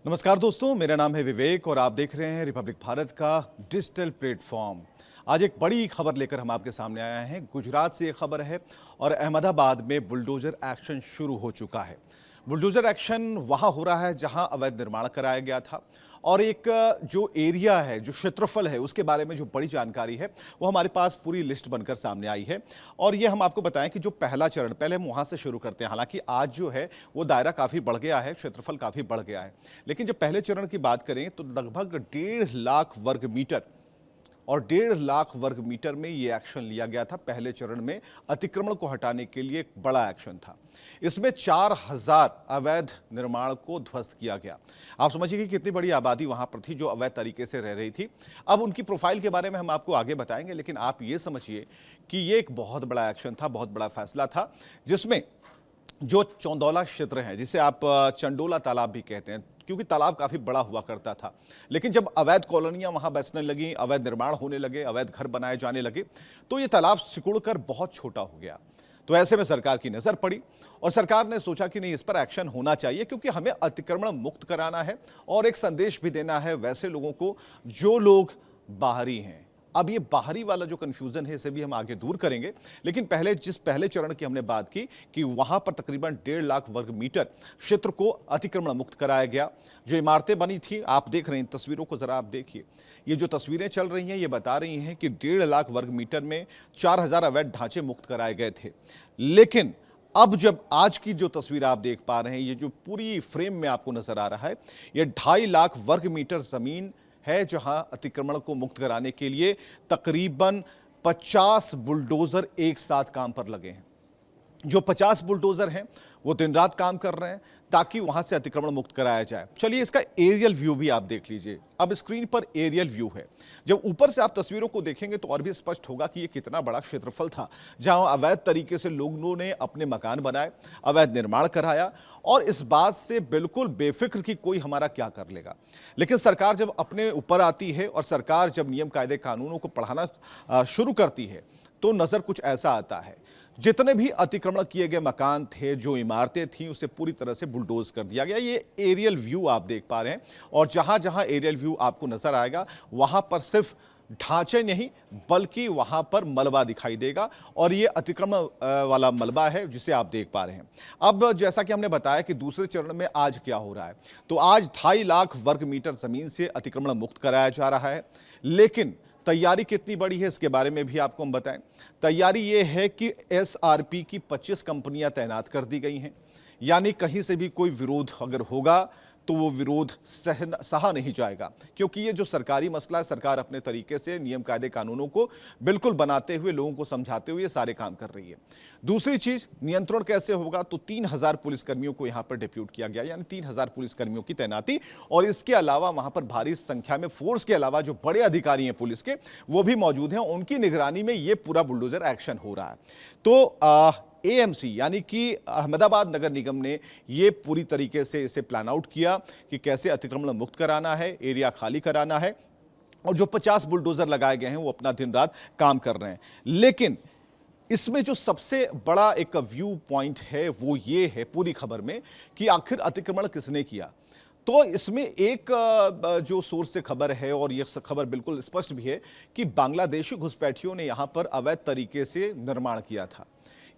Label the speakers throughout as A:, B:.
A: नमस्कार दोस्तों, मेरा नाम है विवेक और आप देख रहे हैं रिपब्लिक भारत का डिजिटल प्लेटफॉर्म। आज एक बड़ी खबर लेकर हम आपके सामने आए हैं। गुजरात से ये खबर है और अहमदाबाद में बुलडोजर एक्शन शुरू हो चुका है। बुलडोजर एक्शन वहां हो रहा है जहां अवैध निर्माण कराया गया था और एक जो एरिया है, जो क्षेत्रफल है, उसके बारे में जो बड़ी जानकारी है वो हमारे पास पूरी लिस्ट बनकर सामने आई है। और ये हम आपको बताएं कि जो पहला चरण, पहले हम वहां से शुरू करते हैं। हालांकि आज जो है वो दायरा काफ़ी बढ़ गया है, क्षेत्रफल काफ़ी बढ़ गया है, लेकिन जब पहले चरण की बात करें तो लगभग 1.5 लाख वर्ग मीटर और 1.5 लाख वर्ग मीटर में ये एक्शन लिया गया था। पहले चरण में अतिक्रमण को हटाने के लिए एक बड़ा एक्शन था। इसमें 4000 अवैध निर्माण को ध्वस्त किया गया। आप समझिए कि कितनी बड़ी आबादी वहां पर थी जो अवैध तरीके से रह रही थी। अब उनकी प्रोफाइल के बारे में हम आपको आगे बताएंगे, लेकिन आप ये समझिए कि ये एक बहुत बड़ा एक्शन था, बहुत बड़ा फैसला था, जिसमें जो चौंदौला क्षेत्र है, जिसे आप चंडोला तालाब भी कहते हैं, क्योंकि तालाब काफ़ी बड़ा हुआ करता था, लेकिन जब अवैध कॉलोनियां वहां बसने लगी, अवैध निर्माण होने लगे, अवैध घर बनाए जाने लगे, तो ये तालाब सिकुड़कर बहुत छोटा हो गया। तो ऐसे में सरकार की नज़र पड़ी और सरकार ने सोचा कि नहीं, इस पर एक्शन होना चाहिए, क्योंकि हमें अतिक्रमण मुक्त कराना है और एक संदेश भी देना है वैसे लोगों को जो लोग बाहरी हैं। अब ये बाहरी वाला जो कंफ्यूजन है, इसे भी हम आगे दूर करेंगे, लेकिन पहले चरण की हमने बात की कि वहां पर तकरीबन 1.5 लाख वर्ग मीटर क्षेत्र को अतिक्रमण मुक्त कराया गया। जो इमारतें बनी थी, आप देख रहे हैं तस्वीरों को, जरा आप देखिए। ये जो तस्वीरें चल रही हैं ये बता रही हैं कि 1.5 लाख वर्ग मीटर में 4000 अवैध ढांचे मुक्त कराए गए थे। लेकिन अब जब आज की जो तस्वीर आप देख पा रहे हैं, ये जो पूरी फ्रेम में आपको नजर आ रहा है, ये 2.5 लाख वर्ग मीटर जमीन है जहां अतिक्रमण को मुक्त कराने के लिए तकरीबन 50 बुलडोजर एक साथ काम पर लगे हैं। जो 50 बुलडोजर हैं वो दिन रात काम कर रहे हैं ताकि वहां से अतिक्रमण मुक्त कराया जाए। चलिए इसका एरियल व्यू भी आप देख लीजिए। अब स्क्रीन पर एरियल व्यू है। जब ऊपर से आप तस्वीरों को देखेंगे तो और भी स्पष्ट होगा कि ये कितना बड़ा क्षेत्रफल था जहां अवैध तरीके से लोगों ने अपने मकान बनाए, अवैध निर्माण कराया, और इस बात से बिल्कुल बेफिक्र कि कोई हमारा क्या कर लेगा। लेकिन सरकार जब अपने ऊपर आती है और सरकार जब नियम कायदे कानूनों को पढ़ाना शुरू करती है तो नजर कुछ ऐसा आता है। जितने भी अतिक्रमण किए गए मकान थे, जो इमारतें थीं, उसे पूरी तरह से बुलडोज कर दिया गया। ये एरियल व्यू आप देख पा रहे हैं और जहां जहां एरियल व्यू आपको नजर आएगा वहां पर सिर्फ ढांचे नहीं बल्कि वहां पर मलबा दिखाई देगा, और ये अतिक्रमण वाला मलबा है जिसे आप देख पा रहे हैं। अब जैसा कि हमने बताया कि दूसरे चरण में आज क्या हो रहा है, तो आज 2.5 लाख वर्ग मीटर जमीन से अतिक्रमण मुक्त कराया जा रहा है। लेकिन तैयारी कितनी बड़ी है इसके बारे में भी आपको हम बताएं। तैयारी ये है कि एसआरपी की 25 कंपनियां तैनात कर दी गई हैं, यानी कहीं से भी कोई विरोध अगर होगा तो वो विरोध सहा नहीं जाएगा, क्योंकि ये जो सरकारी मसला है, सरकार अपने तरीके से नियम कायदे कानूनों को बिल्कुल बनाते हुए, लोगों को समझाते हुए सारे काम कर रही है। दूसरी चीज, नियंत्रण कैसे होगा, तो 3000 पुलिसकर्मियों को यहां पर डिप्यूट किया गया, यानी 3000 पुलिसकर्मियों की तैनाती, और इसके अलावा वहां पर भारी संख्या में फोर्स के अलावा जो बड़े अधिकारी हैं पुलिस के, वो भी मौजूद हैं। उनकी निगरानी में ये पूरा बुलडोजर एक्शन हो रहा है। तो एएमसी यानी कि अहमदाबाद नगर निगम ने ये पूरी तरीके से इसे प्लान आउट किया कि कैसे अतिक्रमण मुक्त कराना है, एरिया खाली कराना है, और जो 50 बुलडोजर लगाए गए हैं वो अपना दिन रात काम कर रहे हैं। लेकिन इसमें जो सबसे बड़ा एक व्यू पॉइंट है वो ये है पूरी खबर में कि आखिर अतिक्रमण किसने किया। तो इसमें एक जो सोर्स से खबर है, और यह खबर बिल्कुल स्पष्ट भी है, कि बांग्लादेशी घुसपैठियों ने यहां पर अवैध तरीके से निर्माण किया था।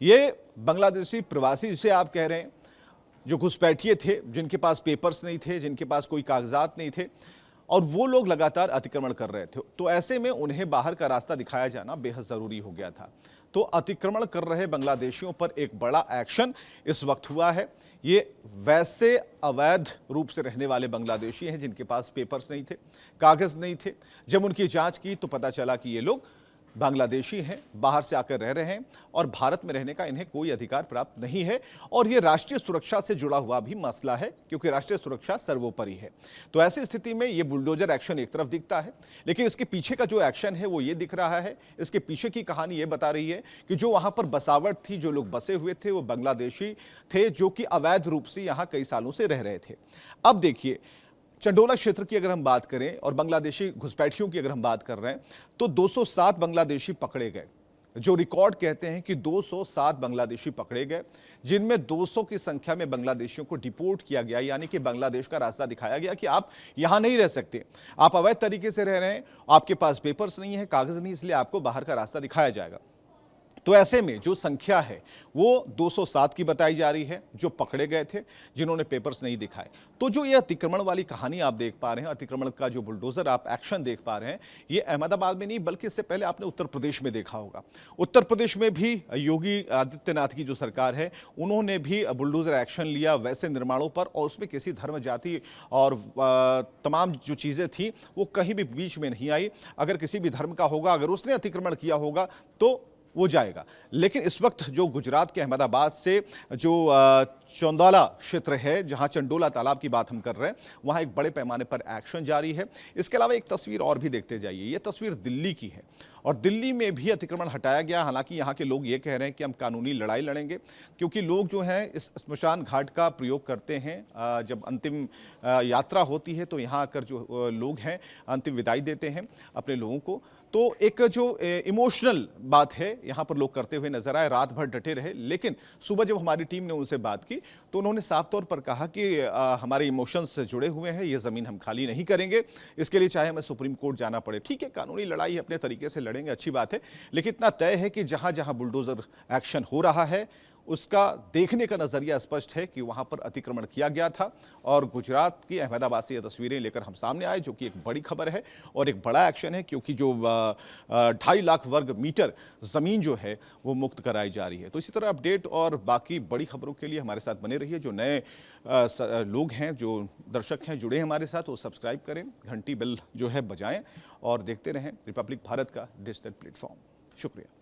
A: ये बांग्लादेशी प्रवासी जिसे आप कह रहे हैं, जो घुसपैठिए थे, जिनके पास पेपर्स नहीं थे, जिनके पास कोई कागजात नहीं थे, और वो लोग लगातार अतिक्रमण कर रहे थे, तो ऐसे में उन्हें बाहर का रास्ता दिखाया जाना बेहद जरूरी हो गया था। तो अतिक्रमण कर रहे बांग्लादेशियों पर एक बड़ा एक्शन इस वक्त हुआ है। ये वैसे अवैध रूप से रहने वाले बांग्लादेशी हैं जिनके पास पेपर्स नहीं थे, कागज नहीं थे। जब उनकी जांच की तो पता चला कि ये लोग बांग्लादेशी हैं, बाहर से आकर रह रहे हैं और भारत में रहने का इन्हें कोई अधिकार प्राप्त नहीं है, और ये राष्ट्रीय सुरक्षा से जुड़ा हुआ भी मसला है, क्योंकि राष्ट्रीय सुरक्षा सर्वोपरि है। तो ऐसी स्थिति में ये बुलडोजर एक्शन एक तरफ दिखता है, लेकिन इसके पीछे का जो एक्शन है वो ये दिख रहा है। इसके पीछे की कहानी ये बता रही है कि जो वहां पर बसावट थी, जो लोग बसे हुए थे, वो बांग्लादेशी थे जो कि अवैध रूप से यहां कई सालों से रह रहे थे। अब देखिए, चंडोला क्षेत्र की अगर हम बात करें और बांग्लादेशी घुसपैठियों की अगर हम बात कर रहे हैं, तो 207 बांग्लादेशी पकड़े गए, जो रिकॉर्ड कहते हैं कि 207 बांग्लादेशी पकड़े गए, जिनमें 200 की संख्या में बांग्लादेशियों को डिपोर्ट किया गया, यानी कि बांग्लादेश का रास्ता दिखाया गया कि आप यहां नहीं रह सकते, आप अवैध तरीके से रह रहे हैं, आपके पास पेपर्स नहीं है, कागज नहीं, इसलिए आपको बाहर का रास्ता दिखाया जाएगा। तो ऐसे में जो संख्या है वो 207 की बताई जा रही है जो पकड़े गए थे, जिन्होंने पेपर्स नहीं दिखाए। तो जो ये अतिक्रमण वाली कहानी आप देख पा रहे हैं, अतिक्रमण का जो बुलडोजर आप एक्शन देख पा रहे हैं, ये अहमदाबाद में नहीं बल्कि इससे पहले आपने उत्तर प्रदेश में देखा होगा। उत्तर प्रदेश में भी योगी आदित्यनाथ की जो सरकार है, उन्होंने भी बुलडोजर एक्शन लिया वैसे निर्माणों पर, और उसमें किसी धर्म, जाति और तमाम जो चीज़ें थी वो कहीं भी बीच में नहीं आई। अगर किसी भी धर्म का होगा, अगर उसने अतिक्रमण किया होगा तो वो जाएगा। लेकिन इस वक्त जो गुजरात के अहमदाबाद से जो चौंदाला क्षेत्र है, जहां चंडोला तालाब की बात हम कर रहे हैं, वहां एक बड़े पैमाने पर एक्शन जारी है। इसके अलावा एक तस्वीर और भी देखते जाइए, ये तस्वीर दिल्ली की है और दिल्ली में भी अतिक्रमण हटाया गया। हालांकि यहाँ के लोग ये कह रहे हैं कि हम कानूनी लड़ाई लड़ेंगे, क्योंकि लोग जो हैं इस स्मशान घाट का प्रयोग करते हैं। जब अंतिम यात्रा होती है तो यहाँ आकर जो लोग हैं अंतिम विदाई देते हैं अपने लोगों को। तो एक जो इमोशनल बात है यहाँ पर लोग करते हुए नजर आए, रात भर डटे रहे। लेकिन सुबह जब हमारी टीम ने उनसे बात की तो उन्होंने साफ तौर पर कहा कि हमारे इमोशंस जुड़े हुए हैं, ये ज़मीन हम खाली नहीं करेंगे, इसके लिए चाहे हमें सुप्रीम कोर्ट जाना पड़े। ठीक है, कानूनी लड़ाई अपने तरीके से लड़ेंगे, अच्छी बात है, लेकिन इतना तय है कि जहाँ जहाँ बुलडोजर एक्शन हो रहा है उसका देखने का नजरिया स्पष्ट है कि वहां पर अतिक्रमण किया गया था। और गुजरात की अहमदाबाद से ये तस्वीरें लेकर हम सामने आए, जो कि एक बड़ी खबर है और एक बड़ा एक्शन है, क्योंकि जो 2.5 लाख वर्ग मीटर ज़मीन जो है वो मुक्त कराई जा रही है। तो इसी तरह अपडेट और बाकी बड़ी खबरों के लिए हमारे साथ बने रहिए। जो नए लोग हैं, जो दर्शक हैं जुड़े हैं हमारे साथ, वो सब्सक्राइब करें, घंटी बेल जो है बजाएं और देखते रहें रिपब्लिक भारत का डिजिटल प्लेटफॉर्म। शुक्रिया।